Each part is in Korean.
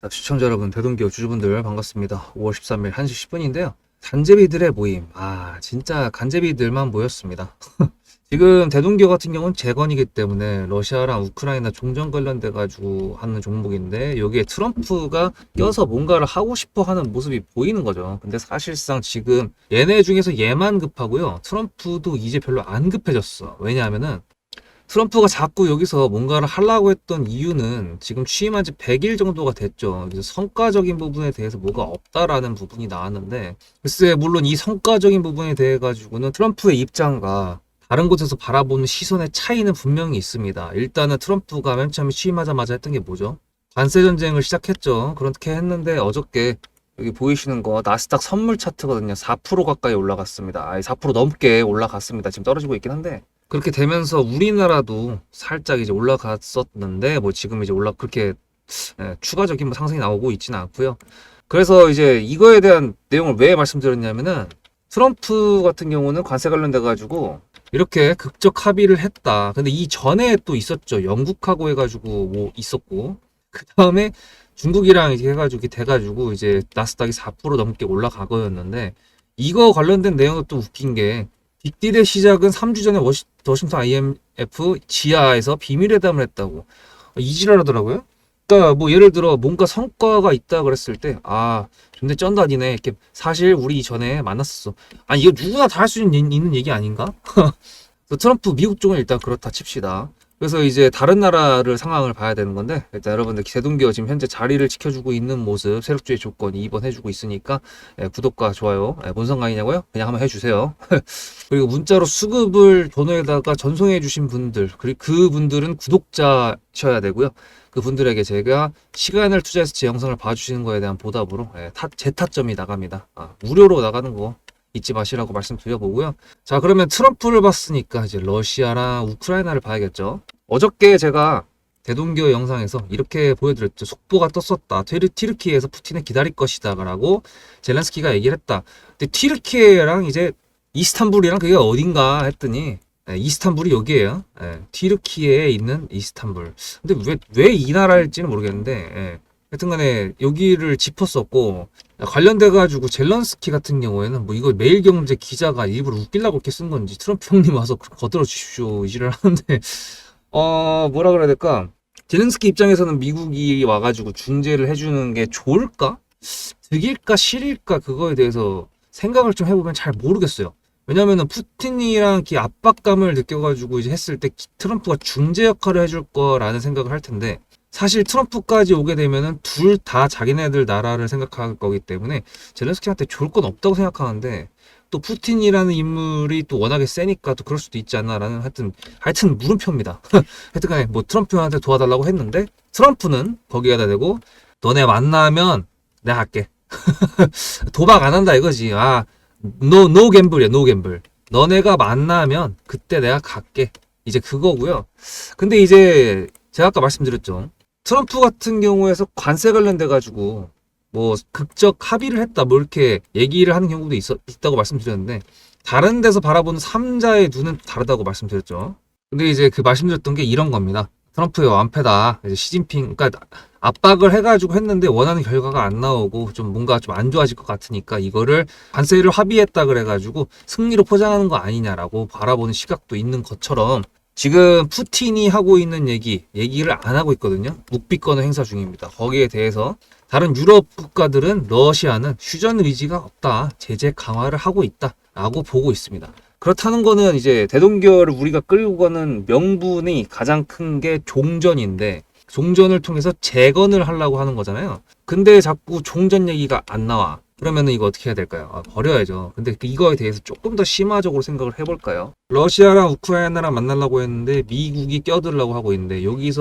시청자 여러분, 대동기업 주주분들 반갑습니다. 5월 13일 1시 10분인데요. 간제비들의 모임. 진짜 간제비들만 모였습니다. 지금 대동기업 같은 경우는 재건이기 때문에 러시아랑 우크라이나 종전 관련돼 가지고 하는 종목인데 여기에 트럼프가 껴서 뭔가를 하고 싶어 하는 모습이 보이는 거죠. 근데 사실상 지금 얘네 중에서 얘만 급하고요. 트럼프도 이제 별로 안 급해졌어. 왜냐하면은 트럼프가 자꾸 여기서 뭔가를 하려고 했던 이유는 지금 취임한 지 100일 정도가 됐죠. 그래서 성과적인 부분에 대해서 뭐가 없다라는 부분이 나왔는데, 글쎄, 물론 이 성과적인 부분에 대해 가지고는 트럼프의 입장과 다른 곳에서 바라보는 시선의 차이는 분명히 있습니다. 일단은 트럼프가 맨 처음에 취임하자마자 했던 게 뭐죠? 관세 전쟁을 시작했죠. 그렇게 했는데 어저께 여기 보이시는 거 나스닥 선물 차트거든요. 4% 가까이 올라갔습니다. 4% 넘게 올라갔습니다. 지금 떨어지고 있긴 한데, 그렇게 되면서 우리나라도 살짝 이제 올라갔었는데 뭐 지금 이제 그렇게 추가적인 뭐 상승이 나오고 있지는 않고요. 그래서 이제 이거에 대한 내용을 왜 말씀드렸냐면은 트럼프 같은 경우는 관세 관련돼 가지고 이렇게 극적 합의를 했다. 근데 이 전에 또 있었죠. 영국하고 해가지고 뭐 있었고, 그 다음에 중국이랑 이렇게 해가지고 이렇게 돼가지고 이제 나스닥이 4% 넘게 올라가거였는데, 이거 관련된 내용도 또 웃긴 게 빅딜의 시작은 3주 전에 워싱턴 IMF 지하에서 비밀회담을 했다고 이지랄하더라고요. 그러니까 뭐 예를 들어 뭔가 성과가 있다 그랬을 때 근데 쩐다니네 이렇게 사실 우리 이전에 만났었어. 이거 누구나 다 할 수 있는 얘기 아닌가? 트럼프 미국 쪽은 일단 그렇다 칩시다. 그래서 이제 다른 나라를 상황을 봐야 되는 건데, 일단 여러분들 대동기업 지금 현재 자리를 지켜주고 있는 모습, 세력주의 조건이 입원해주고 있으니까 구독과 좋아요, 뭔 상관이냐고요? 그냥 한번 해주세요. 그리고 문자로 수급을 번호에다가 전송해 주신 분들, 그리고 그분들은 구독자셔야 되고요. 그분들에게 제가 시간을 투자해서 제 영상을 봐주시는 거에 대한 보답으로 제 타점이 나갑니다. 무료로 나가는 거 잊지 마시라고 말씀드려보고요. 자, 그러면 트럼프를 봤으니까 이제 러시아랑 우크라이나를 봐야겠죠. 어저께 제가 대동기업 영상에서 이렇게 보여드렸죠. 속보가 떴었다. 튀르키예에서 푸틴을 기다릴 것이다 라고 젤렌스키가 얘기를 했다. 근데 튀르키예랑 이제 이스탄불이랑 그게 어딘가 했더니 이스탄불이 여기에요. 튀르키예에 있는 이스탄불. 근데 왜 이 나라일지는 모르겠는데 하여튼간에 여기를 짚었었고, 관련돼가지고 젤런스키 같은 경우에는 뭐 이거 매일경제 기자가 일부러 웃기려고 이렇게 쓴 건지 트럼프 형님 와서 거들어 주십시오 이지를 하는데 뭐라 그래야 될까? 젤런스키 입장에서는 미국이 와가지고 중재를 해주는 게 좋을까? 득일까 실일까 그거에 대해서 생각을 좀 해보면 잘 모르겠어요. 왜냐면은 푸틴이랑 이렇게 압박감을 느껴가지고 이제 했을 때 트럼프가 중재 역할을 해줄 거라는 생각을 할 텐데, 사실 트럼프까지 오게 되면은 둘 다 자기네들 나라를 생각할 거기 때문에 젤렌스키한테 좋을 건 없다고 생각하는데, 또 푸틴이라는 인물이 또 워낙에 세니까 또 그럴 수도 있지 않나라는 하여튼 물음표입니다. 하여튼간에 뭐 트럼프한테 도와달라고 했는데 트럼프는 거기에다 대고 너네 만나면 내가 할게. 도박 안 한다 이거지. 노 갬블이야, 노 갬블. 너네가 만나면 그때 내가 갈게. 이제 그거고요. 근데 이제 제가 아까 말씀드렸죠. 트럼프 같은 경우에서 관세 관련돼 가지고 뭐 극적 합의를 했다 뭐 이렇게 얘기를 하는 경우도 있다고 말씀드렸는데, 다른 데서 바라보는 3자의 눈은 다르다고 말씀드렸죠. 근데 이제 그 말씀드렸던 게 이런 겁니다. 트럼프의 완패다. 이제 시진핑, 그러니까 압박을 해가지고 했는데 원하는 결과가 안 나오고 좀 뭔가 좀 안 좋아질 것 같으니까 이거를 관세를 합의했다 그래가지고 승리로 포장하는 거 아니냐라고 바라보는 시각도 있는 것처럼, 지금 푸틴이 하고 있는 얘기를 안 하고 있거든요. 묵비권을 행사 중입니다. 거기에 대해서 다른 유럽 국가들은 러시아는 휴전 의지가 없다. 제재 강화를 하고 있다. 라고 보고 있습니다. 그렇다는 거는 이제 대동결을 우리가 끌고 가는 명분이 가장 큰 게 종전인데, 종전을 통해서 재건을 하려고 하는 거잖아요. 근데 자꾸 종전 얘기가 안 나와. 그러면은 이거 어떻게 해야 될까요? 버려야죠. 근데 이거에 대해서 조금 더 심화적으로 생각을 해볼까요? 러시아랑 우크라이나랑 만나려고 했는데 미국이 껴들려고 하고 있는데, 여기에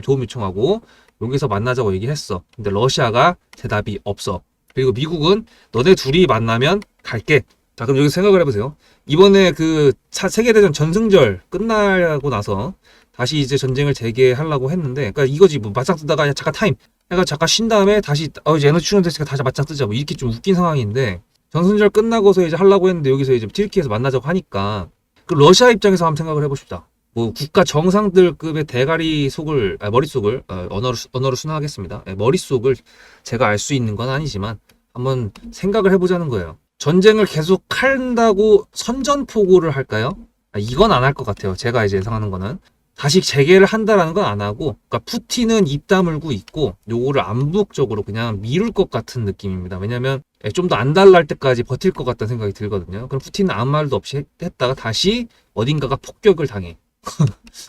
도움 요청하고 여기서 만나자고 얘기했어. 근데 러시아가 대답이 없어. 그리고 미국은 너네 둘이 만나면 갈게. 자, 그럼 여기서 생각을 해보세요. 이번에 그 세계대전 전승절 끝나고 나서 다시 이제 전쟁을 재개하려고 했는데, 그러니까 이거지 뭐 맞짱 뜨다가 잠깐 타임 해가 잠깐 쉰 다음에 다시 이제 에너지 충전됐으니까 다시 맞짱 뜨자 뭐 이렇게 좀 웃긴 상황인데, 전승절 끝나고서 이제 하려고 했는데 여기서 이제 튀르키예에서 만나자고 하니까 그 러시아 입장에서 한번 생각을 해봅시다. 뭐 국가 정상들급의 대가리 속을 머릿속을 언어로 순화하겠습니다. 머릿속을 제가 알 수 있는 건 아니지만 한번 생각을 해보자는 거예요. 전쟁을 계속 한다고 선전포고를 할까요? 이건 안 할 것 같아요. 제가 이제 예상하는 거는 다시 재개를 한다라는 건 안 하고, 그러니까 푸틴은 입 다물고 있고 요거를 암묵적으로 그냥 미룰 것 같은 느낌입니다. 왜냐면 좀 더 안달날 때까지 버틸 것 같다는 생각이 들거든요. 그럼 푸틴은 아무 말도 없이 했다가 다시 어딘가가 폭격을 당해.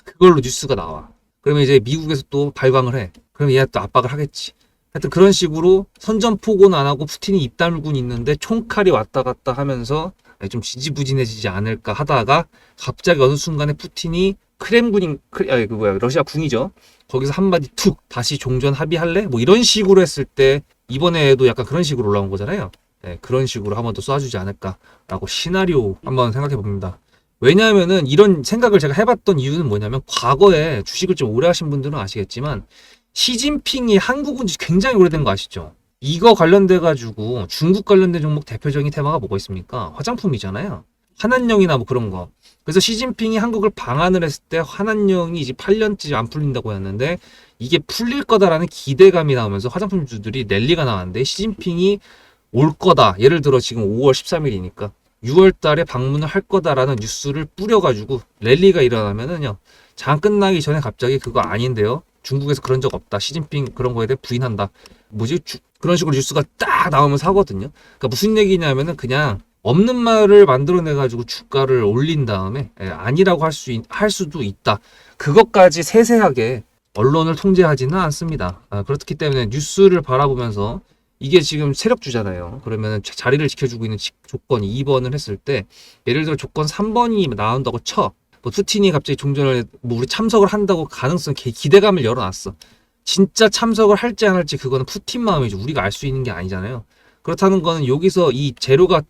그걸로 뉴스가 나와. 그러면 이제 미국에서 또 발광을 해. 그럼 얘가 또 압박을 하겠지. 하여튼 그런 식으로 선전포고는 안 하고 푸틴이 입 다물고 있는데 총칼이 왔다 갔다 하면서 좀 지지부진해지지 않을까 하다가 갑자기 어느 순간에 푸틴이 러시아 궁이죠. 거기서 한마디 툭 다시 종전 합의할래? 뭐 이런 식으로 했을 때 이번에도 약간 그런 식으로 올라온 거잖아요. 네, 그런 식으로 한번 더 쏴주지 않을까라고 시나리오 한번 생각해 봅니다. 왜냐하면은 이런 생각을 제가 해봤던 이유는 뭐냐면 과거에 주식을 좀 오래 하신 분들은 아시겠지만 시진핑이 한국 온 지 굉장히 오래된 거 아시죠? 이거 관련돼 가지고 중국 관련된 종목 대표적인 테마가 뭐가 있습니까? 화장품이잖아요. 한한령이나 뭐 그런 거. 그래서 시진핑이 한국을 방한을 했을 때 한한령이 이제 8년째 안 풀린다고 했는데 이게 풀릴 거다라는 기대감이 나오면서 화장품주들이 랠리가 나왔는데 시진핑이 올 거다. 예를 들어 지금 5월 13일이니까 6월 달에 방문을 할 거다라는 뉴스를 뿌려가지고 랠리가 일어나면은요. 장 끝나기 전에 갑자기 그거 아닌데요. 중국에서 그런 적 없다. 시진핑 그런 거에 대해 부인한다. 그런 식으로 뉴스가 딱 나오면서 하거든요. 그러니까 무슨 얘기냐면은 그냥 없는 말을 만들어내가지고 주가를 올린 다음에 아니라고 할 수도 있다. 그것까지 세세하게 언론을 통제하지는 않습니다. 그렇기 때문에 뉴스를 바라보면서 이게 지금 세력주잖아요. 그러면 자리를 지켜주고 있는 조건 2번을 했을 때 예를 들어 조건 3번이 나온다고 쳐. 뭐 푸틴이 갑자기 종전을 뭐 우리 참석을 한다고 가능성 기대감을 열어놨어. 진짜 참석을 할지 안 할지 그거는 푸틴 마음이죠. 우리가 알 수 있는 게 아니잖아요. 그렇다는 거는 여기서 이 재료가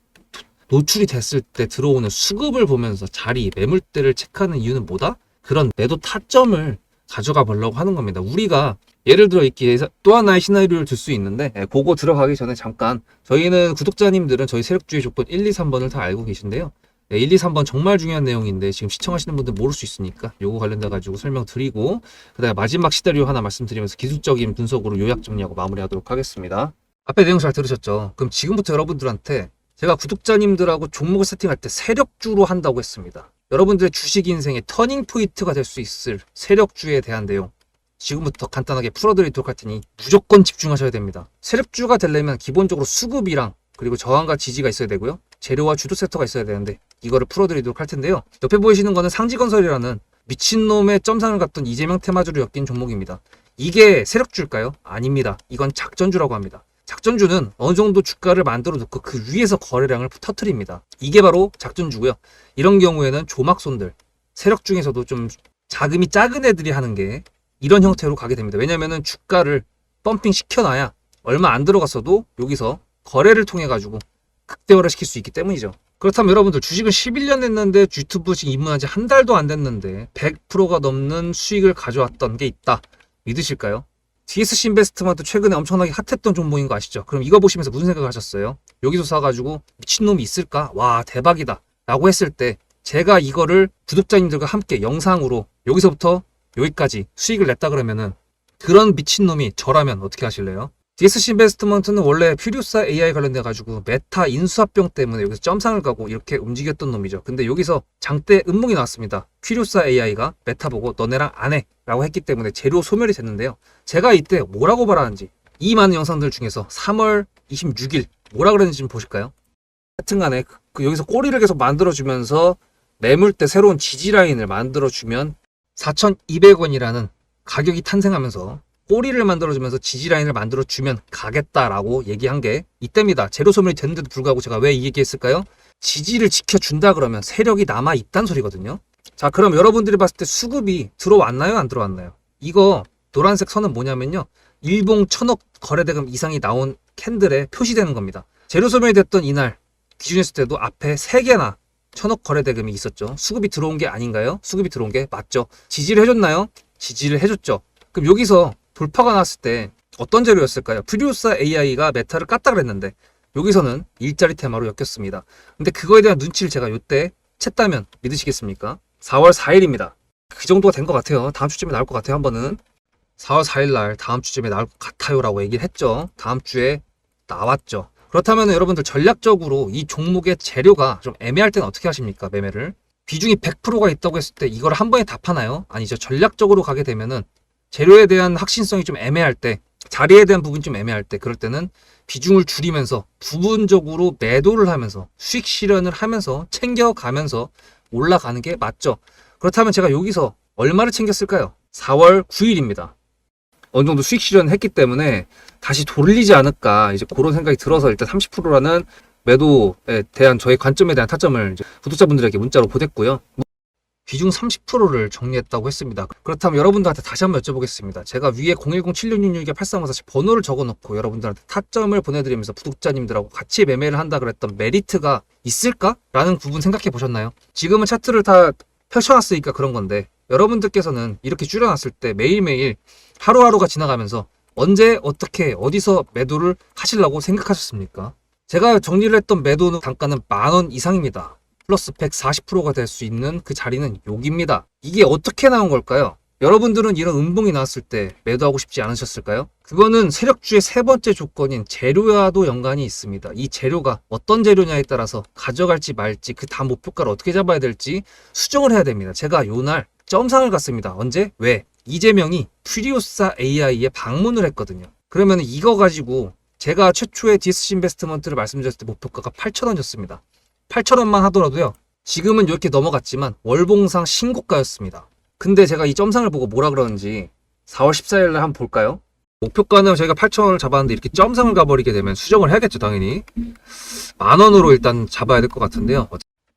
노출이 됐을 때 들어오는 수급을 보면서 자리, 매물대를 체크하는 이유는 뭐다? 그런 매도 타점을 가져가 보려고 하는 겁니다. 우리가 예를 들어 이렇게 또 하나의 시나리오를 들 수 있는데 그거 들어가기 전에 잠깐 저희는 구독자님들은 저희 세력주의 조건 1, 2, 3번을 다 알고 계신데요. 1, 2, 3번 정말 중요한 내용인데 지금 시청하시는 분들 모를 수 있으니까 요거 관련돼 가지고 설명드리고 그다음에 마지막 시나리오 하나 말씀드리면서 기술적인 분석으로 요약 정리하고 마무리하도록 하겠습니다. 앞에 내용 잘 들으셨죠? 그럼 지금부터 여러분들한테 제가 구독자님들하고 종목을 세팅할 때 세력주로 한다고 했습니다. 여러분들의 주식 인생의 터닝 포인트가 될 수 있을 세력주에 대한 내용 지금부터 간단하게 풀어드리도록 할 테니 무조건 집중하셔야 됩니다. 세력주가 되려면 기본적으로 수급이랑 그리고 저항과 지지가 있어야 되고요. 재료와 주도 섹터가 있어야 되는데 이거를 풀어드리도록 할 텐데요. 옆에 보이시는 거는 상지건설이라는 미친놈의 점상을 갖던 이재명 테마주를 엮인 종목입니다. 이게 세력주일까요? 아닙니다. 이건 작전주라고 합니다. 작전주는 어느 정도 주가를 만들어 놓고 그 위에서 거래량을 터트립니다. 이게 바로 작전주고요. 이런 경우에는 조막손들, 세력 중에서도 좀 자금이 작은 애들이 하는 게 이런 형태로 가게 됩니다. 왜냐면은 주가를 펌핑 시켜놔야 얼마 안 들어갔어도 여기서 거래를 통해 가지고 극대화를 시킬 수 있기 때문이죠. 그렇다면 여러분들 주식을 11년 했는데 유튜브 지금 입문한 지 한 달도 안 됐는데 100%가 넘는 수익을 가져왔던 게 있다. 믿으실까요? DSC 인베스트먼트 최근에 엄청나게 핫했던 종목인 거 아시죠? 그럼 이거 보시면서 무슨 생각을 하셨어요? 여기서 사가지고 미친놈이 있을까? 와 대박이다 라고 했을 때 제가 이거를 구독자님들과 함께 영상으로 여기서부터 여기까지 수익을 냈다 그러면은 그런 미친놈이 저라면 어떻게 하실래요? DSC 인베스트먼트는 원래 퓨리오사 AI 관련돼 가지고 메타 인수합병 때문에 여기서 점상을 가고 이렇게 움직였던 놈이죠. 근데 여기서 장대 음목이 나왔습니다. 퓨리오사 AI가 메타 보고 너네랑 안 해 라고 했기 때문에 재료 소멸이 됐는데요. 제가 이때 뭐라고 말하는지 이 많은 영상들 중에서 3월 26일 뭐라 그랬는지 좀 보실까요? 하여튼간에 여기서 꼬리를 계속 만들어주면서 매물대 새로운 지지라인을 만들어주면 4,200원이라는 가격이 탄생하면서 꼬리를 만들어주면서 지지라인을 만들어주면 가겠다라고 얘기한 게 이때입니다. 재료 소멸이 됐는데도 불구하고 제가 왜 이 얘기했을까요? 지지를 지켜준다 그러면 세력이 남아있단 소리거든요. 자 그럼 여러분들이 봤을 때 수급이 들어왔나요? 안 들어왔나요? 이거 노란색 선은 뭐냐면요. 일봉 1,000억 거래대금 이상이 나온 캔들에 표시되는 겁니다. 재료 소멸이 됐던 이날 기준했을 때도 앞에 3개나 1,000억 거래대금이 있었죠. 수급이 들어온 게 아닌가요? 수급이 들어온 게 맞죠. 지지를 해줬나요? 지지를 해줬죠. 그럼 여기서 돌파가 났을 때 어떤 재료였을까요? 퓨리오사 AI가 메타를 깠다 그랬는데 여기서는 일자리 테마로 엮였습니다. 근데 그거에 대한 눈치를 제가 요때 챘다면 믿으시겠습니까? 4월 4일입니다. 그 정도가 된 것 같아요. 다음 주쯤에 나올 것 같아요. 한 번은 4월 4일 날 다음 주쯤에 나올 것 같아요 라고 얘기를 했죠. 다음 주에 나왔죠. 그렇다면 여러분들 전략적으로 이 종목의 재료가 좀 애매할 때는 어떻게 하십니까? 매매를 비중이 100%가 있다고 했을 때 이걸 한 번에 다 파나요? 아니죠. 전략적으로 가게 되면은 재료에 대한 확신성이 좀 애매할 때, 자리에 대한 부분이 좀 애매할 때, 그럴 때는 비중을 줄이면서 부분적으로 매도를 하면서 수익 실현을 하면서 챙겨가면서 올라가는 게 맞죠. 그렇다면 제가 여기서 얼마를 챙겼을까요? 4월 9일입니다. 어느 정도 수익 실현했기 때문에 다시 돌리지 않을까 이제 그런 생각이 들어서 일단 30%라는 매도에 대한 저의 관점에 대한 타점을 이제 구독자분들에게 문자로 보냈고요. 비중 30%를 정리했다고 했습니다. 그렇다면 여러분들한테 다시 한번 여쭤보겠습니다. 제가 위에 010-7666-8354 번호를 적어놓고 여러분들한테 타점을 보내드리면서 구독자님들하고 같이 매매를 한다 그랬던 메리트가 있을까? 라는 부분 생각해 보셨나요? 지금은 차트를 다 펼쳐놨으니까 그런 건데 여러분들께서는 이렇게 줄여놨을 때 매일매일 하루하루가 지나가면서 언제 어떻게 어디서 매도를 하시려고 생각하셨습니까? 제가 정리를 했던 매도 단가는 10,000원 이상입니다. 플러스 140%가 될 수 있는 그 자리는 여기입니다. 이게 어떻게 나온 걸까요? 여러분들은 이런 음봉이 나왔을 때 매도하고 싶지 않으셨을까요? 그거는 세력주의 세 번째 조건인 재료와도 연관이 있습니다. 이 재료가 어떤 재료냐에 따라서 가져갈지 말지 그 다음 목표가를 어떻게 잡아야 될지 수정을 해야 됩니다. 제가 요날 점상을 갔습니다. 언제? 왜? 이재명이 퓨리오사 AI에 방문을 했거든요. 그러면 이거 가지고 제가 최초의 DSC 인베스트먼트를 말씀드렸을 때 목표가가 8,000원이었습니다. 8,000원만 하더라도요. 지금은 이렇게 넘어갔지만 월봉상 신고가였습니다. 근데 제가 이 점상을 보고 뭐라 그러는지 4월 14일 날 한번 볼까요? 목표가는 저희가 8,000원을 잡았는데 이렇게 점상을 가버리게 되면 수정을 해야겠죠, 당연히. 10,000원으로 일단 잡아야 될 것 같은데요.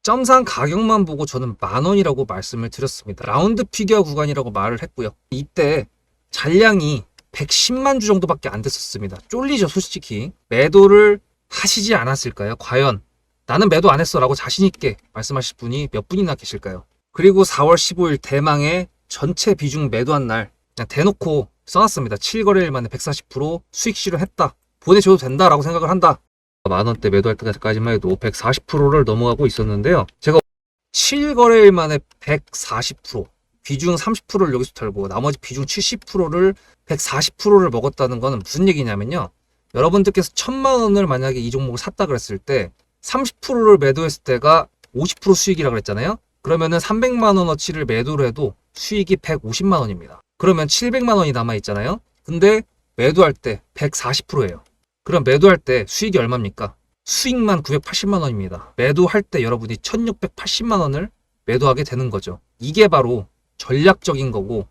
점상 가격만 보고 저는 10,000원이라고 말씀을 드렸습니다. 라운드 피겨 구간이라고 말을 했고요. 이때 잔량이 110만 주 정도밖에 안 됐었습니다. 쫄리죠, 솔직히. 매도를 하시지 않았을까요? 과연 나는 매도 안 했어 라고 자신있게 말씀하실 분이 몇 분이나 계실까요? 그리고 4월 15일 대망의 전체 비중 매도한 날 그냥 대놓고 써놨습니다. 7거래일 만에 140% 수익 실현했다. 보내줘도 된다라고 생각을 한다. 만원대 매도할 때까지만 해도 140%를 넘어가고 있었는데요. 제가 7거래일 만에 140% 비중 30%를 여기서 털고 나머지 비중 70%를 140%를 먹었다는 거는 무슨 얘기냐면요. 여러분들께서 1,000만 원을 만약에 이 종목을 샀다 그랬을 때 30%를 매도했을 때가 50% 수익이라고 그랬잖아요. 그러면은 300만 원어치를 매도를 해도 수익이 150만 원입니다. 그러면 700만 원이 남아 있잖아요. 근데 매도할 때 140%예요. 그럼 매도할 때 수익이 얼마입니까? 수익만 980만 원입니다. 매도할 때 여러분이 1680만 원을 매도하게 되는 거죠. 이게 바로 전략적인 거고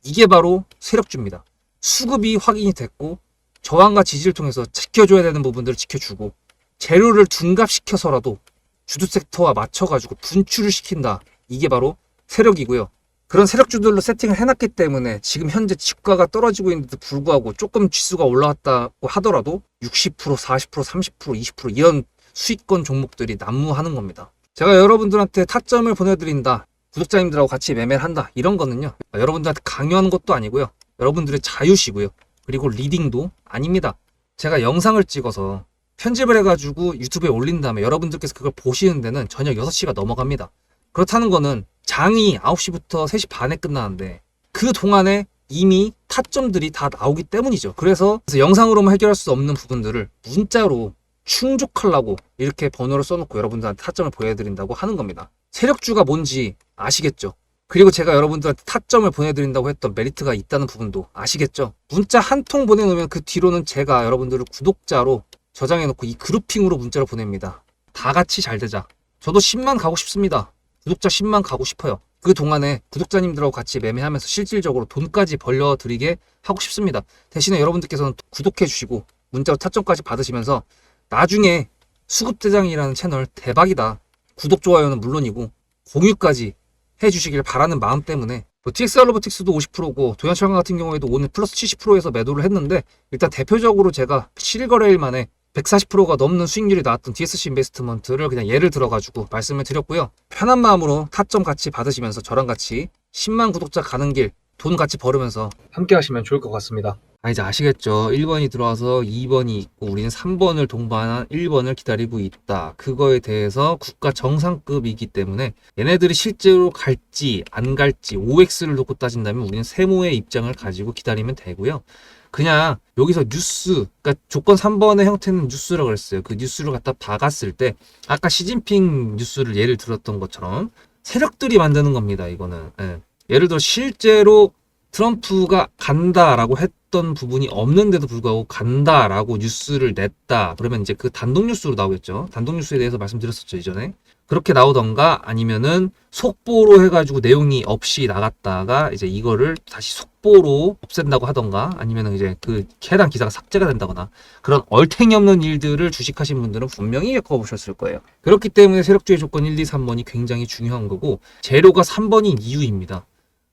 이게 바로 세력주입니다. 수급이 확인이 됐고 저항과 지지를 통해서 지켜줘야 되는 부분들을 지켜주고 재료를 둔갑시켜서라도 주도 섹터와 맞춰가지고 분출을 시킨다. 이게 바로 세력이고요. 그런 세력주들로 세팅을 해놨기 때문에 지금 현재 주가가 떨어지고 있는데도 불구하고 조금 지수가 올라왔다고 하더라도 60%, 40%, 30%, 20% 이런 수익권 종목들이 난무하는 겁니다. 제가 여러분들한테 타점을 보내드린다. 구독자님들하고 같이 매매를 한다. 이런 거는요. 여러분들한테 강요하는 것도 아니고요. 여러분들의 자유시고요. 그리고 리딩도 아닙니다. 제가 영상을 찍어서 편집을 해가지고 유튜브에 올린 다음에 여러분들께서 그걸 보시는 데는 저녁 6시가 넘어갑니다. 그렇다는 거는 장이 9시부터 3시 반에 끝나는데 그 동안에 이미 타점들이 다 나오기 때문이죠. 그래서 영상으로만 해결할 수 없는 부분들을 문자로 충족하려고 이렇게 번호를 써놓고 여러분들한테 타점을 보여드린다고 하는 겁니다. 세력주가 뭔지 아시겠죠? 그리고 제가 여러분들한테 타점을 보내드린다고 했던 메리트가 있다는 부분도 아시겠죠? 문자 한 통 보내놓으면 그 뒤로는 제가 여러분들을 구독자로 저장해놓고 이 그룹핑으로 문자를 보냅니다. 다 같이 잘 되자. 저도 10만 가고 싶습니다. 구독자 10만 가고 싶어요. 그 동안에 구독자님들하고 같이 매매하면서 실질적으로 돈까지 벌려드리게 하고 싶습니다. 대신에 여러분들께서는 구독해주시고 문자로 타점까지 받으시면서 나중에 수급대장이라는 채널 대박이다. 구독, 좋아요는 물론이고 공유까지 해주시길 바라는 마음 때문에 TXR 로보틱스도 50%고 도연철강 같은 경우에도 오늘 플러스 70%에서 매도를 했는데 일단 대표적으로 제가 7거래일 만에 140%가 넘는 수익률이 나왔던 DSC 인베스트먼트를 그냥 예를 들어가지고 말씀을 드렸고요. 편한 마음으로 타점 같이 받으시면서 저랑 같이 10만 구독자 가는 길 돈 같이 벌으면서 함께 하시면 좋을 것 같습니다. 이제 아시겠죠? 1번이 들어와서 2번이 있고 우리는 3번을 동반한 1번을 기다리고 있다. 그거에 대해서 국가 정상급이기 때문에 얘네들이 실제로 갈지 안 갈지 OX를 놓고 따진다면 우리는 세모의 입장을 가지고 기다리면 되고요. 그냥 여기서 뉴스, 그러니까 조건 3번의 형태는 뉴스라고 그랬어요. 그 뉴스를 갖다 박았을 때 아까 시진핑 뉴스를 예를 들었던 것처럼 세력들이 만드는 겁니다. 이거는. 예. 예를 들어 실제로 트럼프가 간다라고 했던 부분이 없는데도 불구하고 간다라고 뉴스를 냈다. 그러면 이제 그 단독 뉴스로 나오겠죠. 단독 뉴스에 대해서 말씀드렸었죠, 이전에. 그렇게 나오던가 아니면은 속보로 해가지고 내용이 없이 나갔다가 이제 이거를 다시 속보로 없앤다고 하던가 아니면은 이제 그 해당 기사가 삭제가 된다거나 그런 얼탱이 없는 일들을 주식하신 분들은 분명히 겪어보셨을 거예요. 그렇기 때문에 세력주의 조건 1, 2, 3번이 굉장히 중요한 거고 재료가 3번인 이유입니다.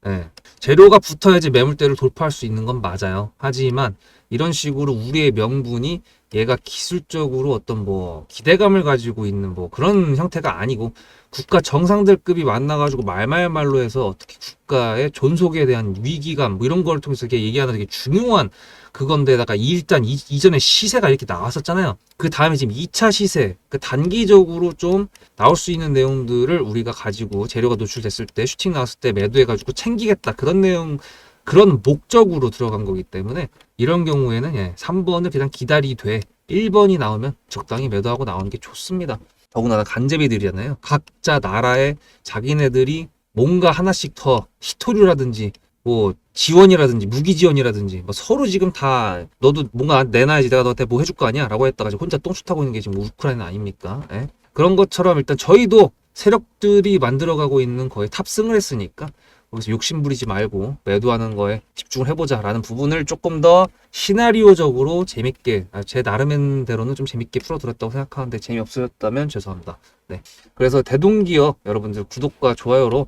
예. 재료가 붙어야지 매물대를 돌파할 수 있는 건 맞아요. 하지만 이런 식으로 우리의 명분이 얘가 기술적으로 어떤 뭐 기대감을 가지고 있는 뭐 그런 형태가 아니고 국가 정상들급이 만나가지고 말말말로 해서 어떻게 국가의 존속에 대한 위기감 뭐 이런 걸 통해서 이렇게 얘기하는 되게 중요한 그건데다가 일단 이전에 시세가 이렇게 나왔었잖아요. 그 다음에 지금 2차 시세, 그 단기적으로 좀 나올 수 있는 내용들을 우리가 가지고 재료가 노출됐을 때 슈팅 나왔을 때 매도해가지고 챙기겠다 그런 내용 그런 목적으로 들어간 거기 때문에 이런 경우에는 예, 3번을 그냥 기다리되 1번이 나오면 적당히 매도하고 나오는 게 좋습니다. 더군다나 간제비들이잖아요. 각자 나라의 자기네들이 뭔가 하나씩 더 히토류라든지 뭐 지원이라든지 무기 지원이라든지 뭐 서로 지금 다 너도 뭔가 내놔야지 내가 너한테 뭐 해줄 거 아니야 라고 했다가 지금 혼자 똥수 타고 있는 게 지금 우크라이나 아닙니까? 예? 그런 것처럼 일단 저희도 세력들이 만들어가고 있는 거에 탑승을 했으니까 거기서 욕심 부리지 말고 매도하는 거에 집중을 해보자 라는 부분을 조금 더 시나리오적으로 재밌게 제 나름대로는 좀 재밌게 풀어드렸다고 생각하는데 재미없으셨다면 죄송합니다. 네, 그래서 대동기업 여러분들 구독과 좋아요로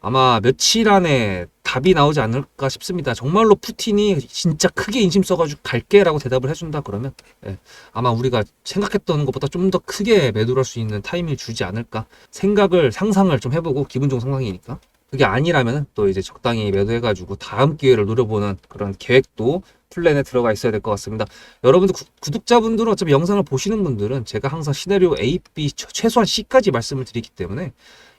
아마 며칠 안에 답이 나오지 않을까 싶습니다. 정말로 푸틴이 진짜 크게 인심 써가지고 갈게 라고 대답을 해준다 그러면 예, 아마 우리가 생각했던 것보다 좀 더 크게 매도를 할 수 있는 타이밍을 주지 않을까 상상을 좀 해보고 기분 좋은 상상이니까 그게 아니라면 또 이제 적당히 매도해가지고 다음 기회를 노려보는 그런 계획도 플랜에 들어가 있어야 될 것 같습니다. 여러분들 구독자분들은 어차피 영상을 보시는 분들은 제가 항상 시나리오 A, B 최소한 C까지 말씀을 드리기 때문에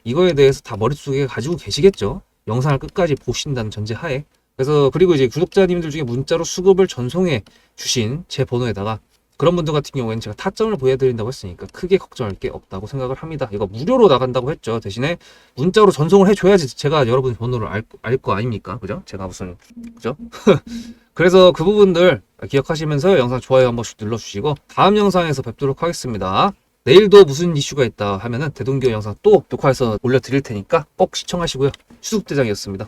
이거에 대해서 다 머릿속에 가지고 계시겠죠. 영상을 끝까지 보신다는 전제하에. 그래서 그리고 이제 구독자님들 중에 문자로 수급을 전송해 주신 제 번호에다가 그런 분들 같은 경우에는 제가 타점을 보여드린다고 했으니까 크게 걱정할 게 없다고 생각을 합니다. 이거 무료로 나간다고 했죠. 대신에 문자로 전송을 해줘야지 제가 여러분 번호를 알 거 아닙니까? 그죠? 제가 무슨, 그죠? 그래서 그 부분들 기억하시면서 영상 좋아요 한 번씩 눌러주시고 다음 영상에서 뵙도록 하겠습니다. 내일도 무슨 이슈가 있다 하면은 대동기업 영상 또 녹화해서 올려드릴 테니까 꼭 시청하시고요. 수습대장이었습니다.